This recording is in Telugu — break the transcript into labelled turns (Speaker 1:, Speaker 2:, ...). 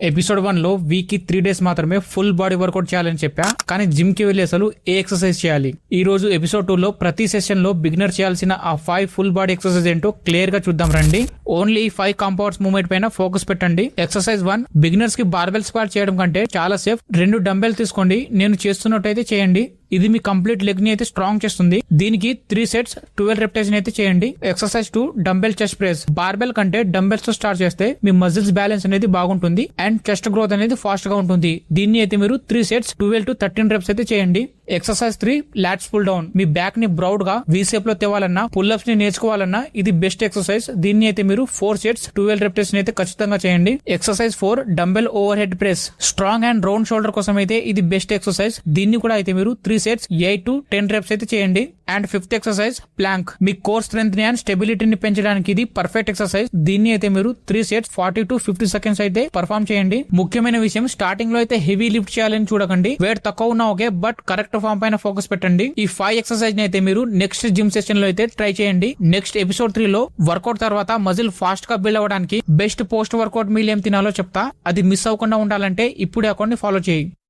Speaker 1: ఎపిసోడ్ 1 లో వీక్ కి 3 days మాత్రమే ఫుల్ బాడీ వర్కౌట్ చేయాలని చెప్పా, కానీ జిమ్ కి వెళ్ళి అసలు ఏ ఎక్సర్సైజ్ చేయాలి. ఈ రోజు ఎపిసోడ్ 2 లో ప్రతి సెషన్ లో బిగినర్ చేయాల్సిన ఆ 5 ఫుల్ బాడీ ఎక్సర్సైజ్ ఏంటో క్లియర్ గా చూద్దాం రండి. ఓన్లీ 5 కాంపౌండ్స్ మూవ్మెంట్ పైన ఫోకస్ పెట్టండి. ఎక్సర్సైజ్ 1, బిగినర్స్ కి బార్బెల్ స్క్వాట్ చేయడం కంటే చాలా సేఫ్. 2 డంబెల్ తీసుకోండి, నేను చేస్తున్నట్టయితే చేయండి. ఇది మీ కంప్లీట్ లెగ్ ని అయితే స్ట్రాంగ్ చేస్తుంది. దీనికి 3 sets 12 repetition అయితే చేయండి. Exercise 2, dumbbell chest press. Barbell కంటే డంబెల్స్ తో స్టార్ట్ చేస్తే మీ మజిల్స్ బ్యాలెన్స్ అనేది బాగుంటుంది అండ్ చెస్ట్ గ్రోత్ అనేది ఫాస్ట్ గా ఉంటుంది. దీన్ని అయితే మీరు 3 sets 12 to 13 reps అయితే చేయండి. Exercise 3, lats pull down. మీ బ్యాక్ ని బ్రౌడ్ గా వి షేప్ లో తేవాలన్నా, పుల్అప్స్ ని నేర్చుకోవాలన్నా ఇది బెస్ట్ ఎక్సర్సైజ్. దీన్ని అయితే మీరు 4 sets 12 repetition అయితే ఖచ్చితంగా చేయండి. Exercise 4, dumbbell over head press. Strong and round shoulder కోసం అయితే ఇది బెస్ట్ ఎక్సర్సైజ్. దీన్ని కూడా అయితే మీరు 3 sets 8 to 10 reps అయితే చేయండి. And 5th exercise, plank. మీ కోర్ స్ట్రెంత్ ని అండ్ స్టెబిలిటీని పెంచడానికి ఇది పర్ఫెక్ట్ ఎక్సర్సైజ్. దీన్ని అయితే మీరు 3 sets 40 to 50 seconds అయితే పర్ఫామ్ చేయండి. ముఖ్యమైన విషయం, స్టార్టింగ్ లో అయితే హెవీ లిఫ్ట్ చేయాలని చూడకండి. వెయిట్ తక్కువ ఉన్నా ఓకే, బట్ కరెక్ట్ ఫామ్ పైన ఫోకస్ పెట్టండి. ఈ 5 ఎక్సర్సైజ్ ని అయితే మీరు నెక్స్ట్ జిమ్ సెషన్ లో అయితే ట్రై చేయండి. నెక్స్ట్ ఎపిసోడ్ 3 లో వర్కౌట్ తర్వాత మజిల్ ఫాస్ట్ గా బిల్డ్ అవ్వడానికి బెస్ట్ పోస్ట్ వర్కౌట్ మీల్ ఏం తినాలో చెప్తా. అది మిస్ అవ్వకుండా ఉండాలంటే ఇప్పుడే అకౌంట్ ని ఫాలో చేయి.